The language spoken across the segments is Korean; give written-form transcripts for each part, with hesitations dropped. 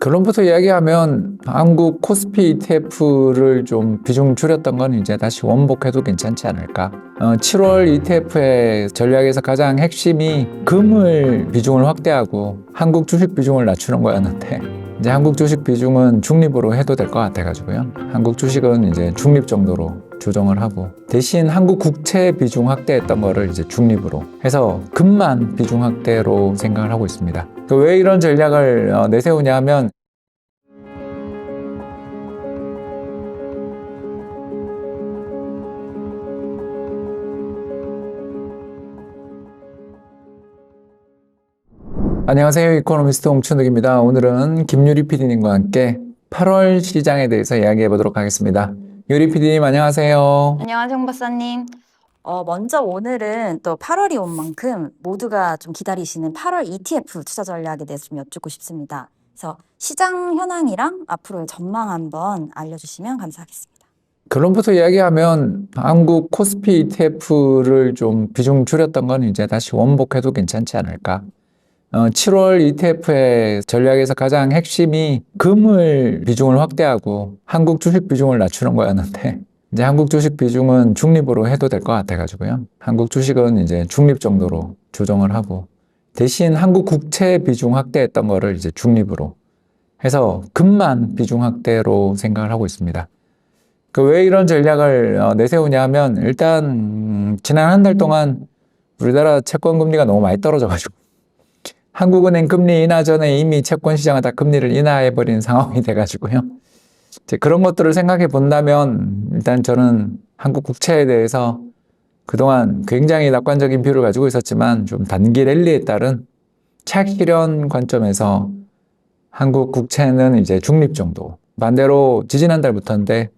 결론부터 이야기하면 한국 코스피 ETF를 좀 비중 줄였던 건 이제 다시 원복해도 괜찮지 않을까. 7월 ETF의 전략에서 가장 핵심이 금을 비중을 확대하고 한국 주식 비중을 낮추는 거였는데 이제 한국 주식 비중은 중립으로 해도 될 것 같아가지고요. 한국 주식은 이제 중립 정도로 조정을 하고 대신 한국 국채 비중 확대했던 거를 이제 중립으로 해서 금만 비중 확대로 생각을 하고 있습니다. 왜 이런 전략을 내세우냐 하면 안녕하세요. 이코노미스트 홍춘욱입니다. 오늘은 김유리 PD님과 함께 8월 시장에 대해서 이야기해 보도록 하겠습니다. 유리 PD님 안녕하세요. 안녕하세요, 홍 박사님. 먼저 오늘은 또 8월이 온 만큼 모두가 좀 기다리시는 8월 ETF 투자 전략에 대해서 좀 여쭙고 싶습니다. 그래서 시장 현황이랑 앞으로의 전망 한번 알려주시면 감사하겠습니다. 결론부터 이야기하면 한국 코스피 ETF를 좀 비중 줄였던 건 이제 다시 원복해도 괜찮지 않을까. 7월 ETF의 전략에서 가장 핵심이 금을 비중을 확대하고 한국 주식 비중을 낮추는 거였는데 이제 한국 주식 비중은 중립으로 해도 될 것 같아가지고요. 한국 주식은 이제 중립 정도로 조정을 하고 대신 한국 국채 비중 확대했던 거를 이제 중립으로 해서 금만 비중 확대로 생각을 하고 있습니다. 왜 이런 전략을 내세우냐 하면 일단 지난 한 달 동안 우리나라 채권 금리가 너무 많이 떨어져가지고 한국은행 금리 인하 전에 이미 채권 시장은 다 금리를 인하해버린 상황이 돼가지고요. 이제 그런 것들을 생각해 본다면 일단 저는 한국 국채에 대해서 그동안 굉장히 낙관적인 뷰를 가지고 있었지만 좀 단기 랠리에 따른 차익 실현 관점에서 한국 국채는 이제 중립 정도. 반대로 지지난달부터인데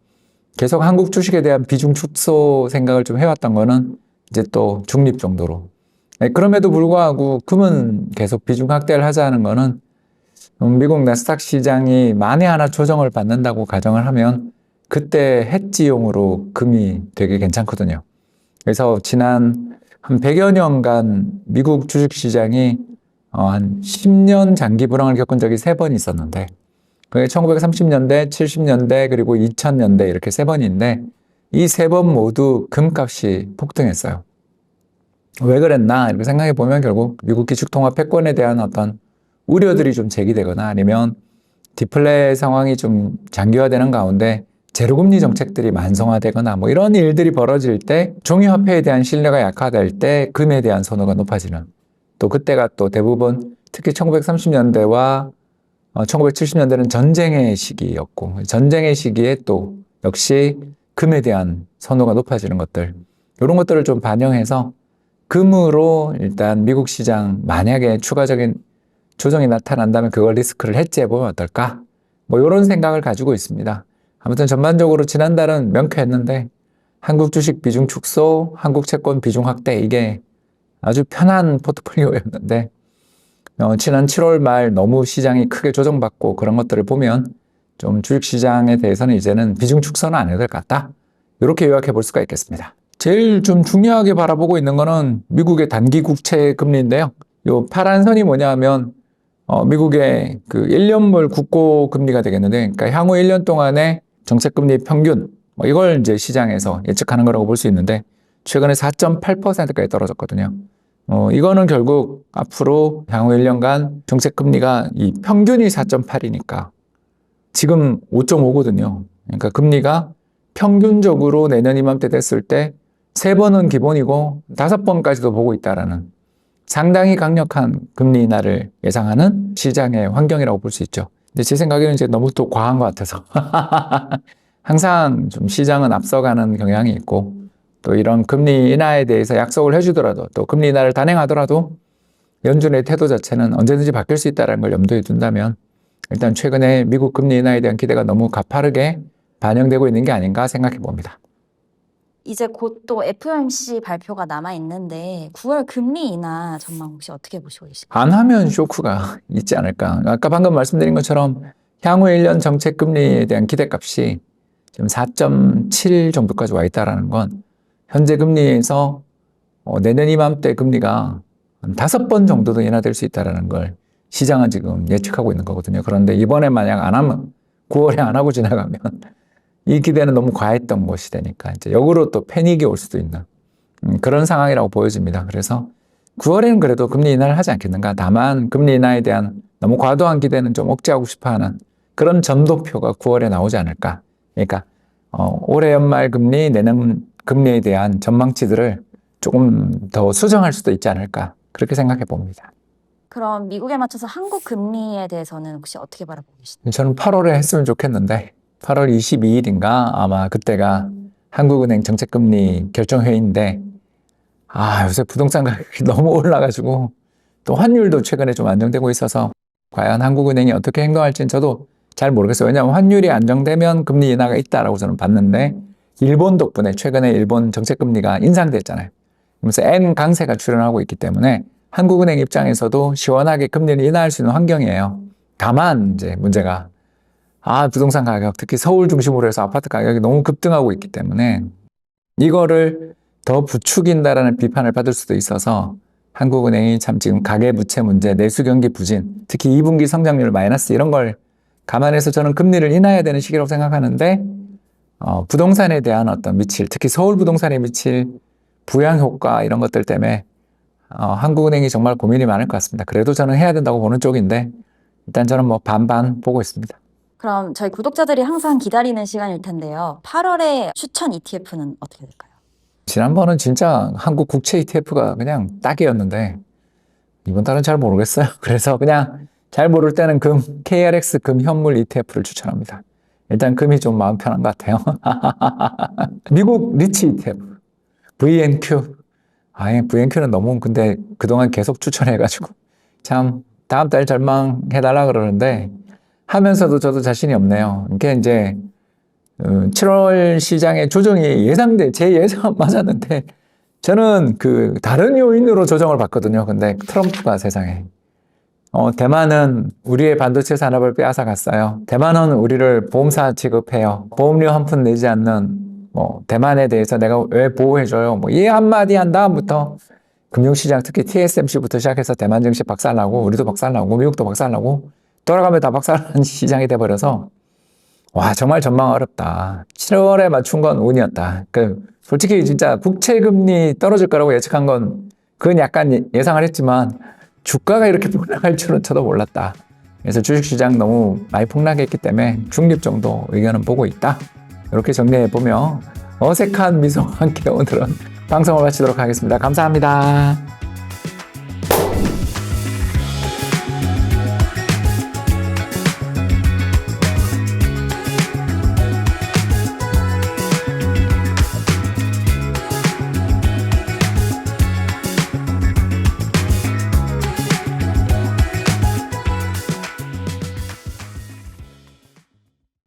계속 한국 주식에 대한 비중 축소 생각을 좀 해왔던 거는 이제 또 중립 정도로. 그럼에도 불구하고 금은 계속 비중 확대를 하자는 거는 미국 나스닥 시장이 만에 하나 조정을 받는다고 가정을 하면 그때 해지용으로 금이 되게 괜찮거든요. 그래서 지난 한 100여 년간 미국 주식시장이 한 10년 장기 불황을 겪은 적이 3번 있었는데 그게 1930년대, 70년대 그리고 2000년대 이렇게 3번인데 이 3번 모두 금값이 폭등했어요. 왜 그랬나 이렇게 생각해 보면 결국 미국 기축통화 패권에 대한 어떤 우려들이 좀 제기되거나 아니면 디플레 상황이 좀 장기화되는 가운데 제로금리 정책들이 만성화되거나 뭐 이런 일들이 벌어질 때 종이화폐에 대한 신뢰가 약화될 때 금에 대한 선호가 높아지는 또 그때가 또 대부분 특히 1930년대와 1970년대는 전쟁의 시기였고 전쟁의 시기에 또 역시 금에 대한 선호가 높아지는 것들 이런 것들을 좀 반영해서 금으로 일단 미국 시장 만약에 추가적인 조정이 나타난다면 그걸 리스크를 해지해보면 어떨까? 뭐 이런 생각을 가지고 있습니다. 아무튼 전반적으로 지난달은 명쾌했는데 한국 주식 비중 축소, 한국 채권 비중 확대 이게 아주 편한 포트폴리오였는데 지난 7월 말 너무 시장이 크게 조정받고 그런 것들을 보면 좀 주식시장에 대해서는 이제는 비중 축소는 안 해도 될 것 같다. 이렇게 요약해 볼 수가 있겠습니다. 제일 좀 중요하게 바라보고 있는 거는 미국의 단기 국채 금리인데요. 요 파란 선이 뭐냐 하면 미국의 그 1년물 국고 금리가 되겠는데 그러니까 향후 1년 동안의 정책 금리 평균 이걸 이제 시장에서 예측하는 거라고 볼 수 있는데 최근에 4.8%까지 떨어졌거든요. 이거는 결국 앞으로 향후 1년간 정책 금리가 이 평균이 4.8이니까 지금 5.5거든요. 그러니까 금리가 평균적으로 내년 이맘때 됐을 때 3번은 기본이고 5번까지도 보고 있다라는 상당히 강력한 금리 인하를 예상하는 시장의 환경이라고 볼 수 있죠. 근데 제 생각에는 이제 너무 또 과한 것 같아서 항상 좀 시장은 앞서가는 경향이 있고 또 이런 금리 인하에 대해서 약속을 해주더라도 또 금리 인하를 단행하더라도 연준의 태도 자체는 언제든지 바뀔 수 있다는 걸 염두에 둔다면 일단 최근에 미국 금리 인하에 대한 기대가 너무 가파르게 반영되고 있는 게 아닌가 생각해 봅니다. 이제 곧 또 FOMC 발표가 남아있는데 9월 금리 인하 전망 혹시 어떻게 보시고 계실까요? 안 하면 쇼크가 있지 않을까. 아까 방금 말씀드린 것처럼 향후 1년 정책 금리에 대한 기대값이 지금 4.7 정도까지 와 있다는 건 현재 금리에서 내년 이맘때 금리가 한 5번 정도도 인하될 수 있다는 걸 시장은 지금 예측하고 있는 거거든요. 그런데 이번에 만약 안 하면 9월에 안 하고 지나가면 이 기대는 너무 과했던 것이 되니까 이제 역으로 또 패닉이 올 수도 있는 그런 상황이라고 보여집니다. 그래서 9월에는 그래도 금리 인하를 하지 않겠는가. 다만 금리 인하에 대한 너무 과도한 기대는 좀 억제하고 싶어하는 그런 점도표가 9월에 나오지 않을까. 그러니까 올해 연말 금리, 내년 금리에 대한 전망치들을 조금 더 수정할 수도 있지 않을까. 그렇게 생각해 봅니다. 그럼 미국에 맞춰서 한국 금리에 대해서는 혹시 어떻게 바라보고 계시나요? 저는 8월에 했으면 좋겠는데 8월 22일인가 아마 그때가 한국은행 정책금리 결정회의인데 요새 부동산 가격이 너무 올라가지고 또 환율도 최근에 좀 안정되고 있어서 과연 한국은행이 어떻게 행동할지는 저도 잘 모르겠어요. 왜냐하면 환율이 안정되면 금리 인하가 있다라고 저는 봤는데 일본 덕분에 최근에 일본 정책금리가 인상됐잖아요. 그러면서 N 강세가 출현하고 있기 때문에 한국은행 입장에서도 시원하게 금리를 인하할 수 있는 환경이에요. 다만 이제 문제가 부동산 가격, 특히 서울 중심으로 해서 아파트 가격이 너무 급등하고 있기 때문에 이거를 더 부추긴다라는 비판을 받을 수도 있어서 한국은행이 참 지금 가계부채 문제, 내수경기 부진, 특히 2분기 성장률 마이너스 이런 걸 감안해서 저는 금리를 인하해야 되는 시기라고 생각하는데 부동산에 대한 어떤 미칠, 특히 서울 부동산에 미칠 부양 효과 이런 것들 때문에 한국은행이 정말 고민이 많을 것 같습니다. 그래도 저는 해야 된다고 보는 쪽인데 일단 저는 뭐 반반 보고 있습니다. 그럼 저희 구독자들이 항상 기다리는 시간일 텐데요. 8월에 추천 ETF는 어떻게 될까요? 지난번은 진짜 한국 국채 ETF가 그냥 딱이었는데 이번 달은 잘 모르겠어요. 그래서 그냥 잘 모를 때는 KRX 금 현물 ETF를 추천합니다. 일단 금이 좀 마음 편한 것 같아요. 미국 리치 ETF, VNQ. VNQ는 너무 근데 그동안 계속 추천해가지고 참 다음 달 전망해달라 그러는데 하면서도 저도 자신이 없네요. 이게 이제 7월 시장의 조정이 제 예상은 맞았는데 저는 다른 요인으로 조정을 받거든요. 근데 트럼프가 세상에 대만은 우리의 반도체 산업을 빼앗아 갔어요. 대만은 우리를 보험사 취급해요. 보험료 한 푼 내지 않는 대만에 대해서 내가 왜 보호해줘요? 이 한마디 한 다음부터 금융시장 특히 TSMC부터 시작해서 대만 증시 박살나고 우리도 박살나고 미국도 박살나고 돌아가면 다 박살난 시장이 돼버려서 정말 전망 어렵다. 7월에 맞춘 건 운이었다. 솔직히 진짜 국채금리 떨어질 거라고 예측한 건 그건 약간 예상을 했지만 주가가 이렇게 폭락할 줄은 저도 몰랐다. 그래서 주식시장 너무 많이 폭락했기 때문에 중립 정도 의견은 보고 있다. 이렇게 정리해보며 어색한 미소와 함께 오늘은 방송을 마치도록 하겠습니다. 감사합니다.